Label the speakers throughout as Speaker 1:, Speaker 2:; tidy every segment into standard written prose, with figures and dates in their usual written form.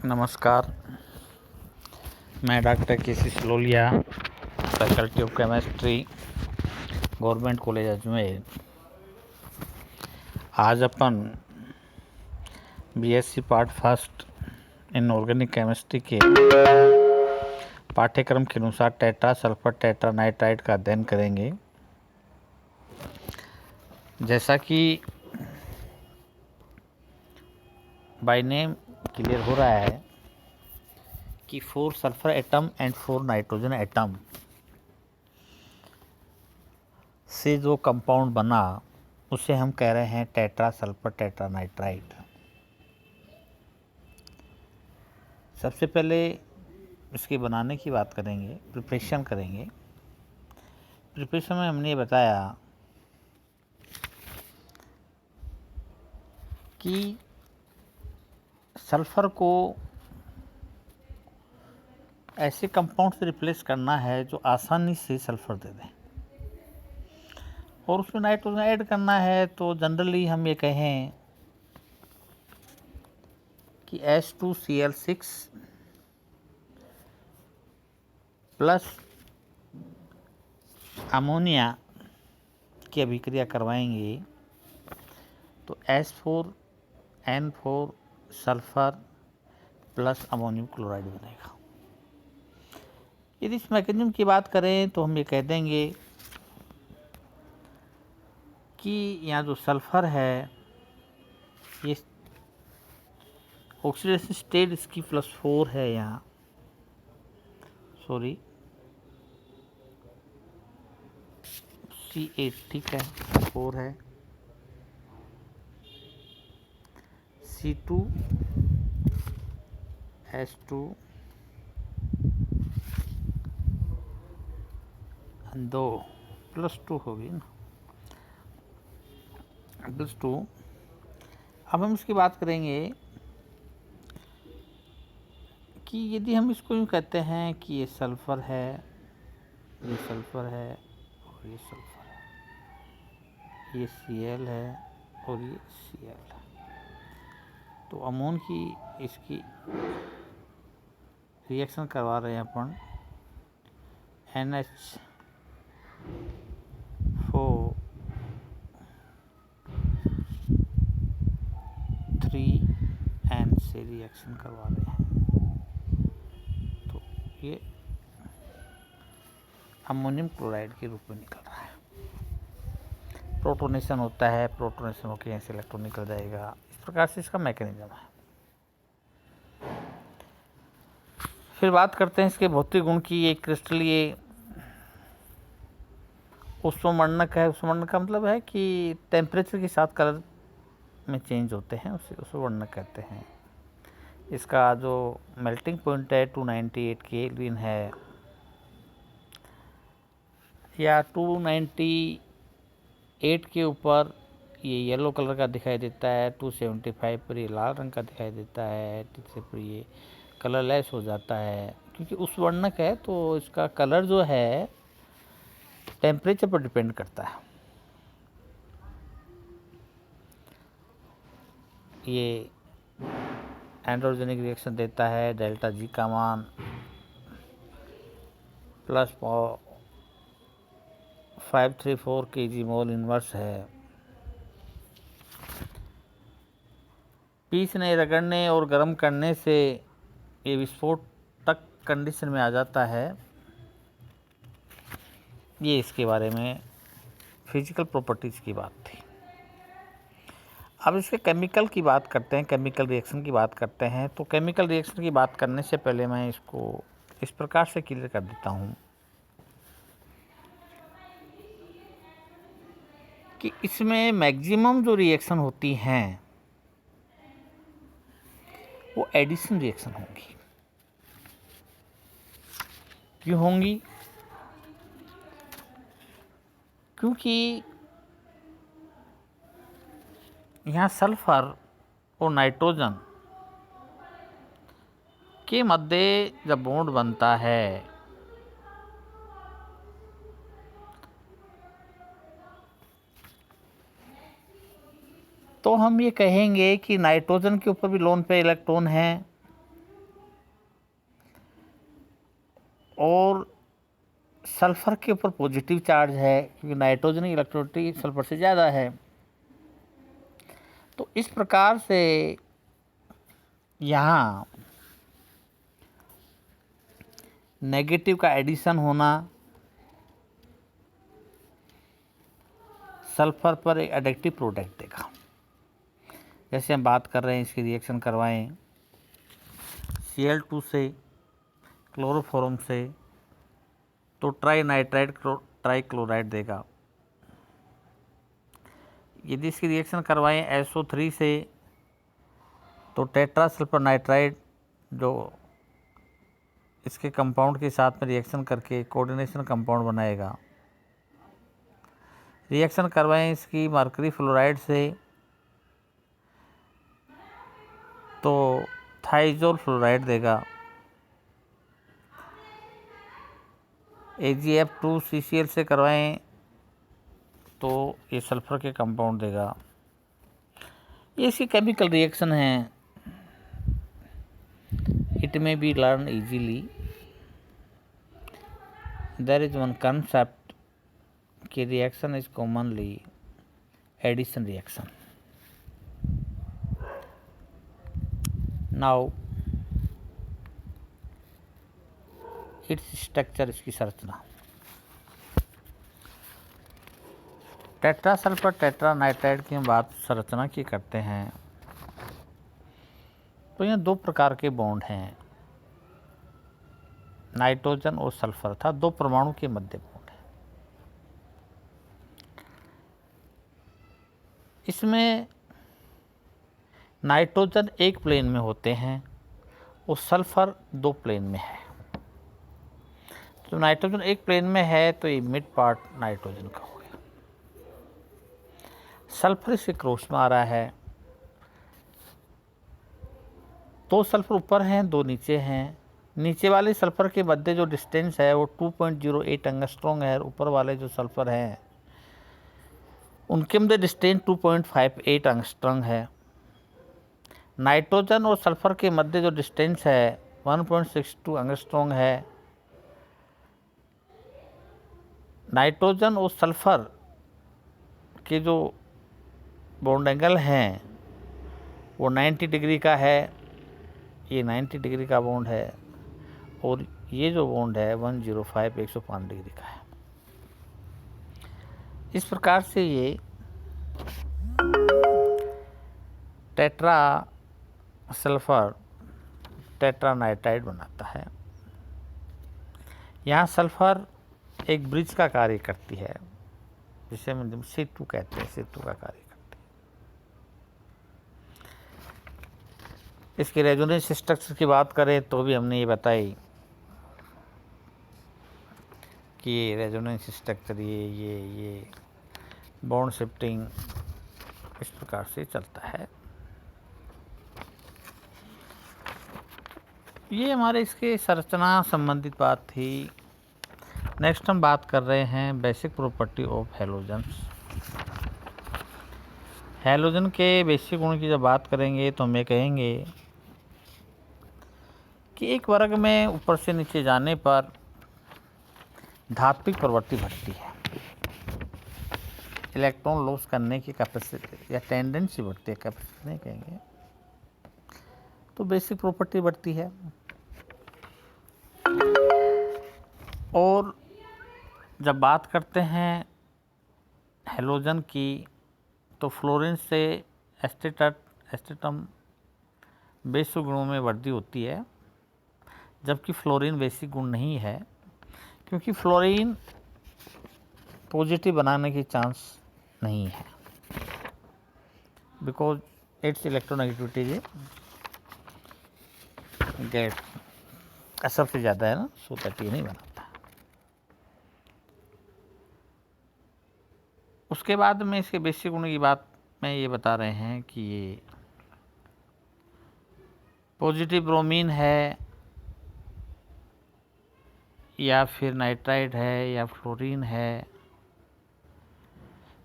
Speaker 1: नमस्कार। मैं doctor K C. Saloliya, faculty of chemistry, government college Ajmer. आज अपन BSc part first in organic chemistry के पाठ्यक्रम के अनुसार टेट्रा सल्फर टेट्रानाइट्राइड का अध्ययन करेंगे। जैसा कि बाय नेम क्लियर हो रहा है कि 4 sulphur atom and 4 nitrogen atom से जो कंपाउंड बना उसे हम कह रहे हैं टेट्रा सल्फर टेट्रानाइट्राइड। सबसे पहले इसके बनाने की बात करेंगे, प्रिपरेशन करेंगे। प्रिपरेशन में हमने बताया कि सल्फर को ऐसे कंपाउंड से रिप्लेस करना है जो आसानी से सल्फर दे दें, और उसमें नाइट्रोजन ऐड करना है। तो जनरली हम ये कहें कि H2Cl6 प्लस अमोनिया की अभिक्रिया करवाएंगे तो H4N4 sulphur plus ammonium chloride बनेगा। यदि इस मैकेनिज्म की बात करें तो हम ये कह देंगे कि यहाँ जो सल्फर है ये ऑक्सीडेशन स्टेट इसकी +4 है, यहाँ सॉरी C8, ठीक है, 4 है। C2 H2 2 +2 होगी ना, +2। अब हम इसकी बात करेंगे कि यदि हम इसको यूँ कहते हैं कि ये सल्फ़र है, ये सल्फ़र है और ये सल्फ़र है, ये Cl है और ये Cl है, तो अमोन की इसकी रिएक्शन करवा रहे हैं अपन NH4 3N से रिएक्शन करवा रहे हैं। तो ये अमोनियम क्लोराइड के रूप में निकल रहा है। प्रोटोनेशन होता है, प्रोटोनेशन होकर यहाँ से इलेक्ट्रॉन निकल जाएगा। इस प्रकार से इसका मैकेनिज्म है। फिर बात करते हैं इसके भौतिक गुण की। एक क्रिस्टलीय ऊष्मवर्णक है। ऊष्मवर्णक का मतलब है कि टेम्परेचर के साथ कलर में चेंज होते हैं, उसे ऊष्मवर्णक कहते हैं। इसका जो मेल्टिंग पॉइंट है 298 केल्विन है, या 298 के ऊपर ये येलो कलर का दिखाई देता है, 275 पर ये लाल रंग का दिखाई देता है, 83 पर ये कलरलेस हो जाता है। क्योंकि उस वर्णक है तो इसका कलर जो है टेम्परेचर पर डिपेंड करता है। ये एंड्रोजेनिक रिएक्शन देता है, डेल्टा जी का मान +534 kg मोल इनवर्स है। पीसने, रगड़ने और गर्म करने से ये विस्फोटक कंडीशन में आ जाता है। ये इसके बारे में फिजिकल प्रॉपर्टीज़ की बात थी। अब इसके केमिकल की बात करते हैं, केमिकल रिएक्शन की बात करते हैं। तो केमिकल रिएक्शन की बात करने से पहले मैं इसको इस प्रकार से क्लियर कर देता हूँ कि इसमें मैक्सिमम जो रिएक्शन होती हैं वो एडिशन रिएक्शन होंगी। क्यों होंगी? क्योंकि यहाँ सल्फर और नाइट्रोजन के मध्य जब बॉन्ड बनता है तो हम ये कहेंगे कि नाइट्रोजन के ऊपर भी लोन पे इलेक्ट्रॉन है और सल्फ़र के ऊपर पॉजिटिव चार्ज है क्योंकि नाइट्रोजन की इलेक्ट्रोनिटी सल्फ़र से ज़्यादा है। तो इस प्रकार से यहाँ नेगेटिव का एडिशन होना सल्फ़र पर एक एडिक्टिव प्रोडक्ट देगा। जैसे हम बात कर रहे हैं, इसकी रिएक्शन करवाएं Cl2 से क्लोरोफॉर्म से, तो ट्राई नाइट्राइड ट्राई क्लोराइड देगा। यदि इसकी रिएक्शन करवाएं SO3 से, तो टेट्रा सल्फर नाइट्राइड जो इसके कंपाउंड के साथ में रिएक्शन करके कोऑर्डिनेशन कंपाउंड बनाएगा। रिएक्शन करवाएं इसकी मर्करी फ्लोराइड से, तो थाइजोल फ्लोराइड देगा। AgF2CCl से करवाएं तो ये सल्फ़र के कंपाउंड देगा। ये इसकी केमिकल रिएक्शन है। It may be learn easily. There is one concept कि reaction is commonly addition reaction. Now its structure, इसकी संरचना। टेट्रा सल्फर टेट्रा नाइट्राइड की हम बात संरचना की करते हैं, तो यहाँ दो प्रकार के बॉन्ड हैं, नाइट्रोजन और सल्फर था, दो परमाणु के मध्य बॉन्ड है। इसमें नाइट्रोजन एक प्लेन में होते हैं और सल्फर दो प्लेन में है। तो नाइट्रोजन एक प्लेन में है तो ये मिड पार्ट नाइट्रोजन का हो गया। सल्फर इसके क्रॉस में आ रहा है, दो सल्फर ऊपर हैं, दो नीचे हैं। नीचे वाले सल्फर के मध्य जो डिस्टेंस है वो 2.08 एंगस्ट्रॉम है। ऊपर वाले जो सल्फर हैं उनके मध्य डिस्टेंस 2.58 एंगस्ट्रॉम है। नाइट्रोजन और सल्फर के मध्य जो डिस्टेंस है 1.62 एंगस्ट्रॉम है। नाइट्रोजन और सल्फर के जो बॉन्ड एंगल हैं वो 90 डिग्री का है, ये 90 डिग्री का बॉन्ड है, और ये जो बॉन्ड है 105 डिग्री का है। इस प्रकार से ये टेट्रा सल्फर टेट्रा नाइट्राइड बनाता है। यहाँ सल्फर एक ब्रिज का कार्य करती है, जिसे हम सेतु कहते हैं, सेतु का कार्य करती है। इसके रेजोनेंस स्ट्रक्चर की बात करें तो भी हमने ये बताई कि रेजोनेंस स्ट्रक्चर ये बॉन्ड शिफ्टिंग इस प्रकार से चलता है। ये हमारे इसके संरचना संबंधित बात थी। नेक्स्ट हम बात कर रहे हैं basic property of halogens. Halogen के बेसिक गुण की जब बात करेंगे तो हम ये कहेंगे कि एक वर्ग में ऊपर से नीचे जाने पर धात्विक प्रवृत्ति बढ़ती है, इलेक्ट्रॉन लॉस करने की कैपेसिटी या टेंडेंसी बढ़ती है, कैपेसिटी नहीं कहेंगे, तो बेसिक प्रॉपर्टी बढ़ती है। और जब बात करते हैं हैलोजन की तो फ्लोरीन से एस्टेटम बेसिक गुणों में वृद्धि होती है, जबकि फ्लोरीन बेसिक गुण नहीं है, क्योंकि फ्लोरीन पॉजिटिव बनाने की चांस नहीं है, because it's electronegativity is gas सबसे ज़्यादा है ना, सो दैट ये नहीं बनाता। उसके बाद में इसके बेसिक गुण की बात में ये बता रहे हैं कि ये पॉजिटिव ब्रोमीन है या फिर नाइट्राइड है या फ्लोरीन है,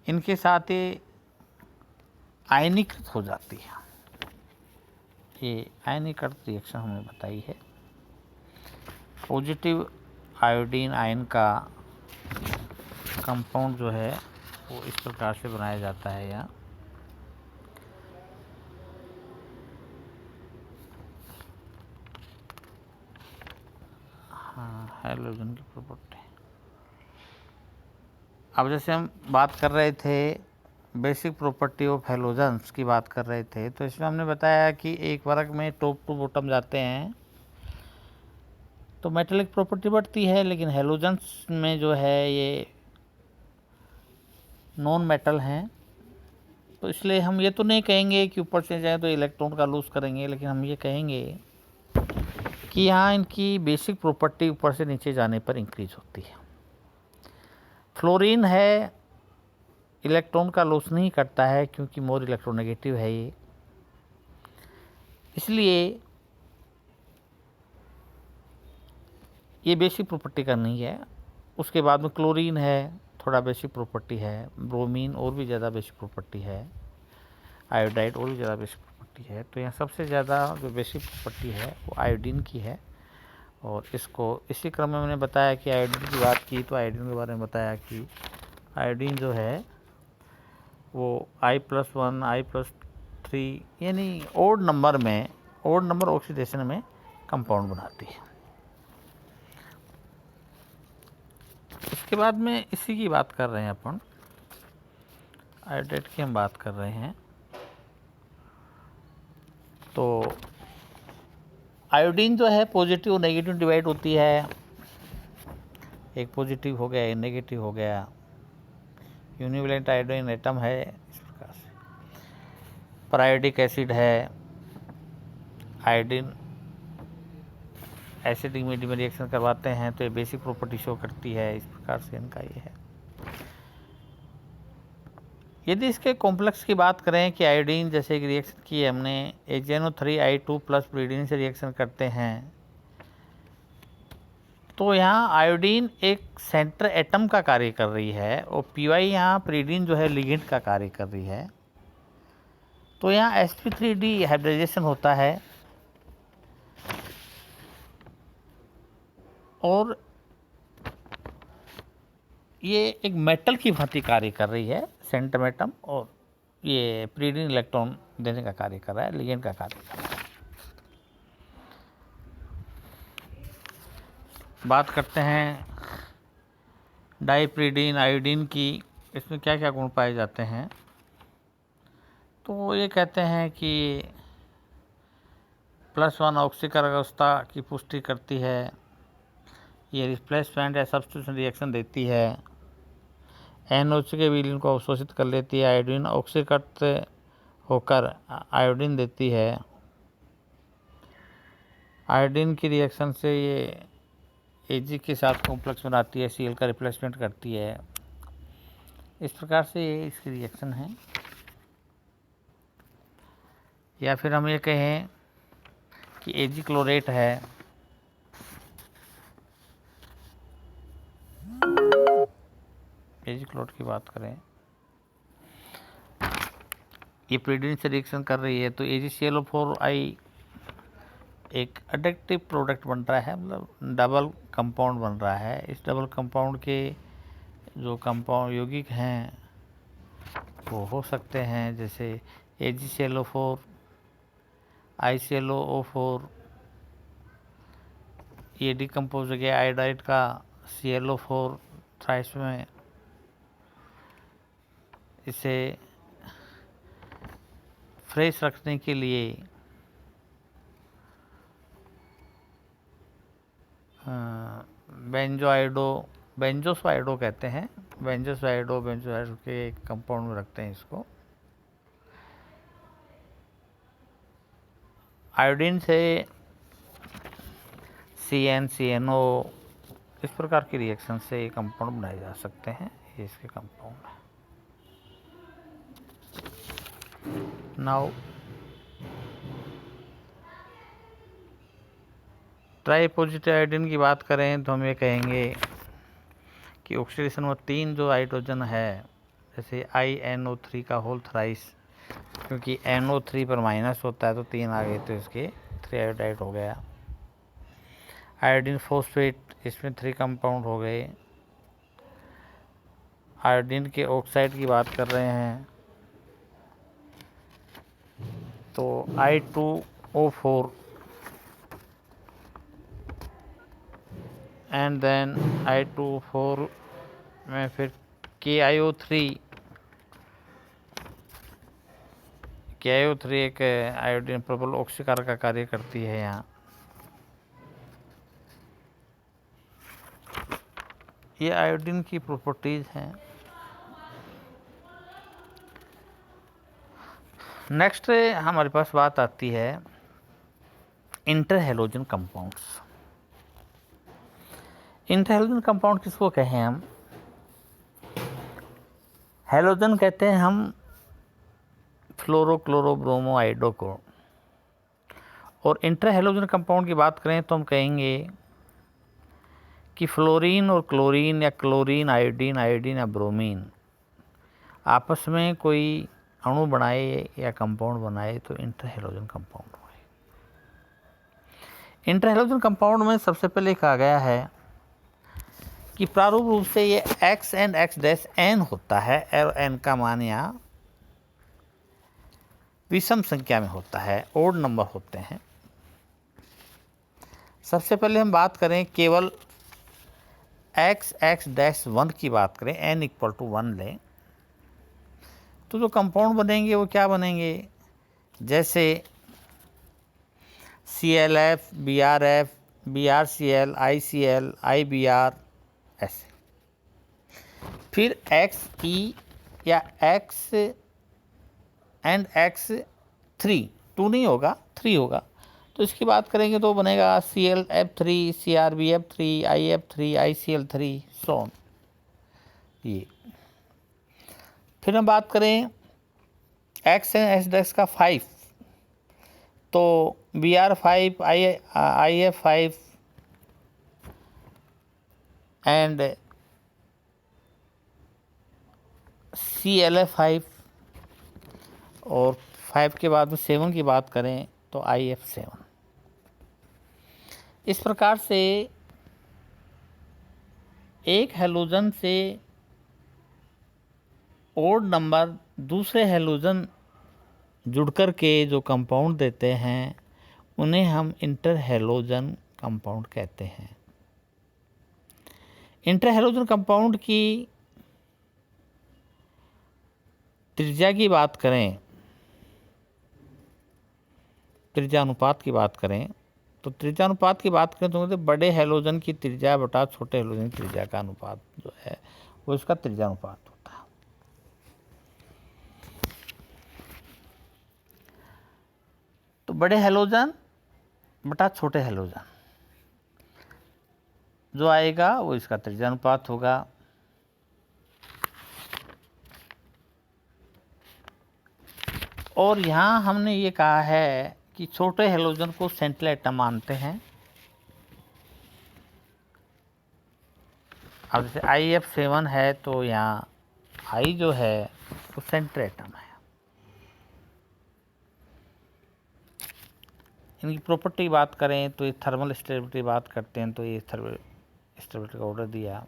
Speaker 1: इनके साथ ये आयनीकृत हो जाती है। ये आयनीकृत रिएक्शन हमने बताई है। पॉजिटिव आयोडीन आयन का कंपाउंड जो है वो इस प्रकार से बनाया जाता है। यहाँ हाँ, हैलोजन की प्रॉपर्टी। अब जैसे हम बात कर रहे थे बेसिक प्रॉपर्टी ऑफ हैलोजन्स की बात कर रहे थे, तो इसमें हमने बताया कि एक वर्ग में टॉप टू बॉटम जाते हैं तो मेटेलिक प्रॉपर्टी बढ़ती है, लेकिन हैलोजन्स में जो है ये नॉन मेटल हैं, तो इसलिए हम ये तो नहीं कहेंगे कि ऊपर से जाए तो इलेक्ट्रॉन का लूज करेंगे, लेकिन हम ये कहेंगे कि यहाँ इनकी बेसिक प्रॉपर्टी ऊपर से नीचे जाने पर इंक्रीज होती है। फ्लोरीन है, इलेक्ट्रॉन का लॉस नहीं करता है क्योंकि मोर इलेक्ट्रोनेगेटिव है इसलिए ये बेसिक प्रॉपर्टी का नहीं है। उसके बाद में क्लोरीन है, थोड़ा बेसिक प्रॉपर्टी है। ब्रोमीन और भी ज़्यादा बेसिक प्रॉपर्टी है। आयोडाइड और भी ज़्यादा बेसिक प्रॉपर्टी है। तो यहाँ सबसे ज़्यादा जो बेसिक प्रॉपर्टी है वो आयोडीन की है। और इसको इसी क्रम में मैंने बताया कि आयोडीन की बात की तो आयोडीन के बारे में बताया कि आयोडीन जो है वो I+1 I+3 यानी ओड नंबर ऑक्सीडेशन में कंपाउंड बनाती है। इसके बाद में इसी की बात कर रहे हैं अपन, आयोडाइड की हम बात कर रहे हैं। तो आयोडीन जो है पॉजिटिव और नेगेटिव डिवाइड होती है। एक पॉजिटिव हो गया, एक नेगेटिव हो गया। यूनिवेलेंट आयोडीन एटम है इस प्रकार से। परायोडिक एसिड है, आयोडीन एसिडिक मीडियम में रिएक्शन करवाते हैं तो ये बेसिक प्रॉपर्टी शो करती है। इस प्रकार से इनका ये है। यदि इसके कॉम्प्लेक्स की बात करें कि आयोडीन जैसे एक रिएक्शन की है हमने, HNO3I2+ प्रीडीन से रिएक्शन करते हैं तो यहाँ आयोडीन एक सेंटर एटम का कार्य कर रही है और PY यहाँ प्रीडीन जो है लिगेंड का कार्य कर रही है। तो यहाँ sp3d हाइब्रिडाइजेशन होता है और ये एक मेटल की भांति कार्य कर रही है सेंटर एटम, और ये प्रीडीन इलेक्ट्रॉन देने का कार्य कर रहा है, लिगेंड का कार्य कर रहा है। बात करते हैं डाइप्रीडीन आयोडीन की। इसमें क्या क्या गुण पाए जाते हैं, तो ये कहते हैं कि +1 ऑक्सीकरण अवस्था की पुष्टि करती है। ये रिप्लेसमेंट या सब्स्टिट्यूशन रिएक्शन देती है। NOH के विलीन को अवशोषित कर लेती है। आयोडीन ऑक्सीकृत होकर आयोडीन देती है। आयोडीन की रिएक्शन से ये Ag के साथ कॉम्प्लेक्स बनाती है, Cl का रिप्लेसमेंट करती है। इस प्रकार से ये इसकी रिएक्शन है। या फिर हम ये कहें कि Ag क्लोरेट है, Ag क्लोरेट की बात करें, ये प्रीडीन से रिएक्शन कर रही है तो AgClO4I एक एडिक्टिव प्रोडक्ट बन रहा है, मतलब डबल कंपाउंड बन रहा है। इस डबल कंपाउंड के जो कंपाउंड यौगिक हैं वो हो सकते हैं जैसे AgClO4, IClO4, ये डिकम्पोज हो गया आयोडाइड का ClO4 थ्राइस में। इसे फ्रेश रखने के लिए बेंजोसआइडो कहते हैं, बेंजोसआइडो के कंपाउंड में रखते हैं इसको। आयोडीन से CnCnO इस प्रकार की रिएक्शन से ये कंपाउंड बनाए जा सकते हैं। ये इसके कंपाउंड है। नाउ ट्राईपॉजिटिव आयोडीन की बात करें तो हम ये कहेंगे कि ऑक्सीडेशन में 3 जो हाइड्रोजन है, जैसे INO3 का होल थ्राइस, क्योंकि NO3 पर माइनस होता है तो 3 आ गए तो इसके 3 आयोडाइड हो गया। आयोडीन फॉस्फेट, इसमें 3 कंपाउंड हो गए। आयोडीन के ऑक्साइड की बात कर रहे हैं तो I2O4 एंड देन I2O4 में फिर KiO3 एक आयोडीन प्रबल ऑक्सीकार का कार्य करती है। यहाँ ये आयोडीन की प्रॉपर्टीज हैं। नेक्स्ट हमारे पास बात आती है inter halogen compounds. Inter halogen compound किसको कहें हम? हैलोजन कहते हैं हम फ्लोरो क्लोरो ब्रोमो आइडो को, और इंटर हैलोजन कंपाउंड की बात करें तो हम कहेंगे कि फ्लोरीन और क्लोरीन या क्लोरीन आयोडीन, आयोडीन या ब्रोमीन आपस में कोई अणु बनाए या कंपाउंड बनाए तो इंटर हैलोजन कंपाउंड हुए। इंटर हैलोजन कंपाउंड में सबसे पहले कहा गया है कि प्रारूप रूप से ये X and X dash N होता है, और N का मान यहाँ विषम संख्या में होता है, ओड नंबर होते हैं। सबसे पहले हम बात करें केवल X डैश 1 की बात करें, N इक्वल टू 1 लें तो जो कंपाउंड बनेंगे वो क्या बनेंगे? जैसे ClF, BrF, BrCl, ICl, IBr ऐसे। फिर XE या X एंड X3, 2 नहीं होगा 3 होगा, तो इसकी बात करेंगे तो बनेगा ClF3, CrBF3, IF3, ICl3 सोन। ये फिर हम बात करें X एंड X डैश का 5 तो Br5, IF5 एंड ClF5, और 5 के बाद में 7 की बात करें तो IF7। इस प्रकार से एक हैलोजन से ओड नंबर दूसरे हैलोजन जुड़कर के जो कंपाउंड देते हैं उन्हें हम इंटर हैलोजन कंपाउंड कहते हैं। इंटर हैलोजन कंपाउंड की त्रिज्या की बात करें, त्रिज्या अनुपात की बात करें तो त्रिज्या अनुपात की बात करें तो बड़े हैलोजन की त्रिज्या बटा छोटे हैलोजन की त्रिज्या का अनुपात जो है वो इसका त्रिज्या अनुपात होता है। तो बड़े हैलोजन बटा छोटे हैलोजन जो आएगा वो इसका त्रिज्या अनुपात होगा। और यहाँ हमने ये कहा है कि छोटे हैलोजन को सेंट्रल एटम मानते हैं। अब जैसे IF7 है तो यहाँ I जो है वो सेंट्रल एटम है। इनकी प्रॉपर्टी की बात करें तो ये थर्मल स्टेबिलिटी बात करते हैं तो ये थर्मल स्टेबिलिटी का ऑर्डर दिया।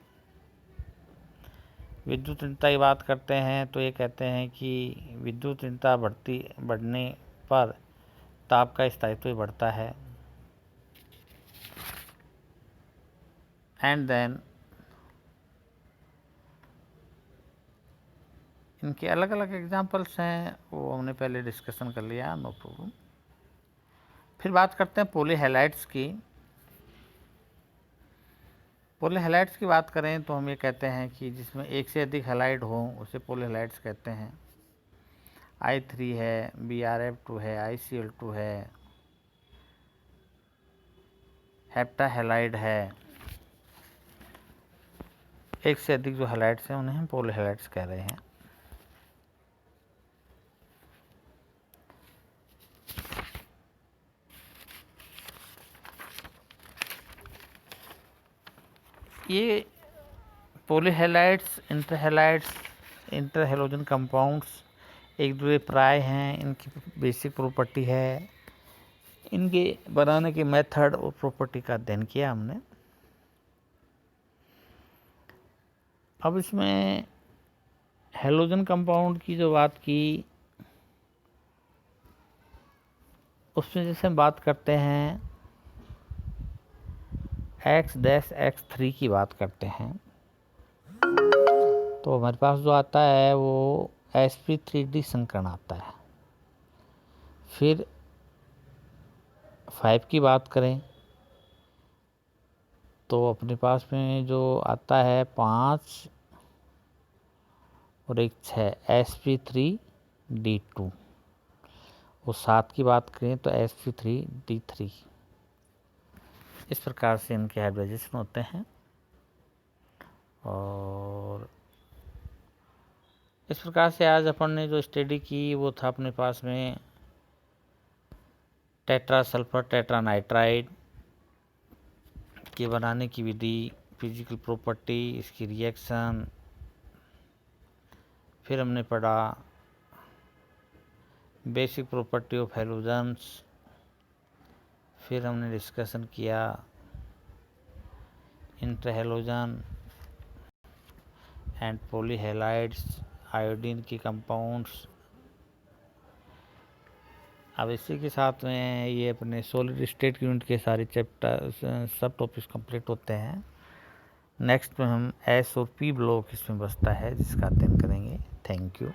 Speaker 1: विद्युत ऋणता की बात करते हैं तो ये कहते हैं कि विद्युत ऋणता बढ़ने पर ताप का स्थायित्व बढ़ता है। एंड देन इनके अलग अलग एग्जांपल्स हैं, वो हमने पहले डिस्कशन कर लिया, नो प्रॉब्लम। फिर बात करते हैं पॉलीहैलाइड्स की। पॉलीहैलाइड्स की बात करें तो हम ये कहते हैं कि जिसमें एक से अधिक हैलाइड हो उसे पॉलीहैलाइड्स कहते हैं। I3 है, BrF2 है, ICl2 है, हेप्टाहैलाइड है, एक से अधिक जो हैलाइड्स हैं उन्हें हम पॉलीहैलाइड्स कह रहे हैं। ये पॉलीहैलाइड्स, इंटरहैलोजन कंपाउंड्स एक दूसरे प्राय हैं। इनकी बेसिक प्रॉपर्टी है इनके बनाने के मेथड और प्रॉपर्टी का अध्ययन किया हमने। अब इसमें हेलोजन कंपाउंड की जो बात की, उसमें जैसे हम बात करते हैं X-X3 की बात करते हैं, तो हमारे पास जो आता है वो sp3d संकरण आता है। फिर 5 की बात करें तो अपने पास में जो आता है 5 और एक 6 sp3d2, और 7 की बात करें तो sp3d3। इस प्रकार से इनके हाइब्रिडाइजेशन होते हैं। और इस प्रकार से आज अपन ने जो स्टडी की वो था अपने पास में टेट्रा सल्फर टेट्रानाइट्राइड के बनाने की विधि, फिजिकल प्रॉपर्टी, इसकी रिएक्शन। फिर हमने पढ़ा बेसिक प्रॉपर्टी ऑफ हेलोजन्स। फिर हमने डिस्कशन किया इंटरहेलोजन एंड पॉलीहेलाइड्स, आयोडीन की कंपाउंड्स। अब इसी के साथ में ये अपने सॉलिड स्टेट यूनिट के सारे चैप्टर सब टॉपिक्स कंप्लीट होते हैं। नेक्स्ट में हम एस और पी ब्लॉक इसमें बसता है, जिसका अध्ययन करेंगे। Thank you.